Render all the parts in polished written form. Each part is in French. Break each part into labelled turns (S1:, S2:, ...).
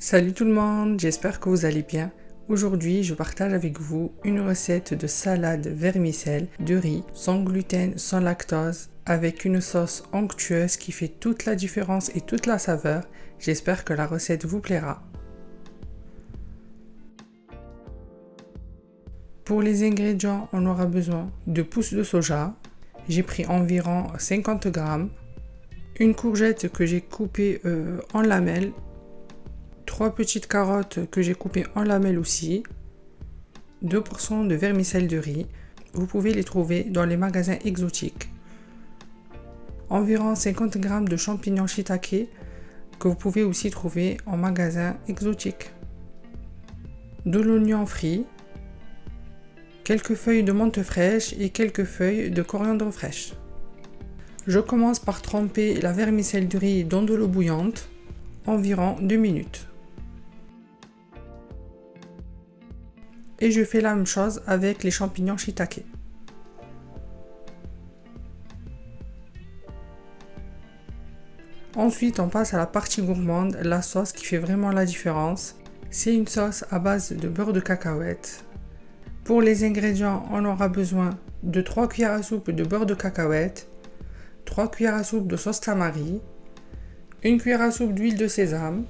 S1: Salut tout le monde, j'espère que vous allez bien. Aujourd'hui, je partage avec vous une recette de salade vermicelle de riz sans gluten, sans lactose, avec une sauce onctueuse qui fait toute la différence et toute la saveur. J'espère que la recette vous plaira. Pour les ingrédients, on aura besoin de pousses de soja. J'ai pris environ 50 grammes. Une courgette que j'ai coupée en lamelles. 3 petites carottes que j'ai coupées en lamelles aussi, 2 portions de vermicelle de riz, vous pouvez les trouver dans les magasins exotiques, environ 50 g de champignons shiitake que vous pouvez aussi trouver en magasin exotique, de l'oignon frit, quelques feuilles de menthe fraîche et quelques feuilles de coriandre fraîche. Je commence par tremper la vermicelle de riz dans de l'eau bouillante, environ 2 minutes. Et je fais la même chose avec les champignons shiitake. Ensuite, on passe à la partie gourmande, la sauce qui fait vraiment la différence. C'est une sauce à base de beurre de cacahuète. Pour les ingrédients, on aura besoin de 3 cuillères à soupe de beurre de cacahuète, 3 cuillères à soupe de sauce tamari, 1 cuillère à soupe d'huile de sésame,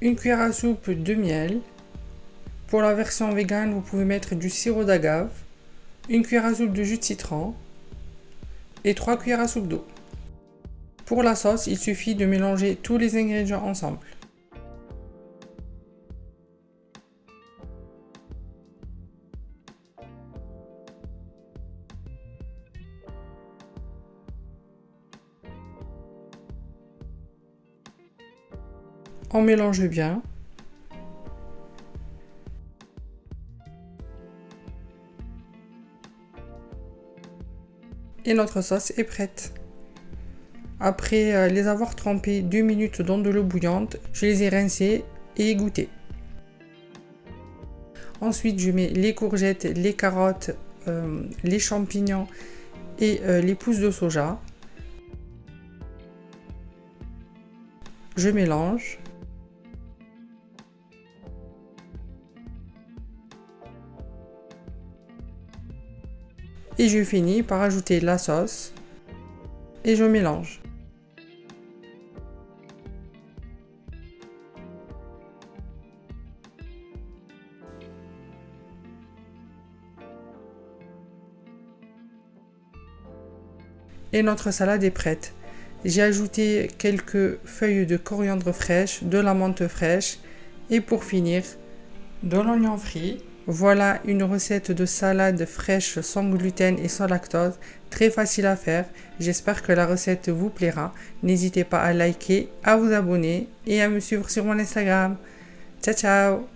S1: 1 cuillère à soupe de miel. Pour la version vegan, vous pouvez mettre du sirop d'agave, 1 cuillère à soupe de jus de citron et 3 cuillères à soupe d'eau. Pour la sauce, il suffit de mélanger tous les ingrédients ensemble. On mélange bien. Et notre sauce est prête. Après les avoir trempés 2 minutes dans de l'eau bouillante, je les ai rincés et égouttés. Ensuite, je mets les courgettes, les carottes, les champignons et les pousses de soja. Je mélange. Et je finis par ajouter la sauce et je mélange. Et notre salade est prête. J'ai ajouté quelques feuilles de coriandre fraîche, de la menthe fraîche et pour finir, de l'oignon frit. Voilà une recette de salade fraîche sans gluten et sans lactose, très facile à faire. J'espère que la recette vous plaira. N'hésitez pas à liker, à vous abonner et à me suivre sur mon Instagram. Ciao ciao!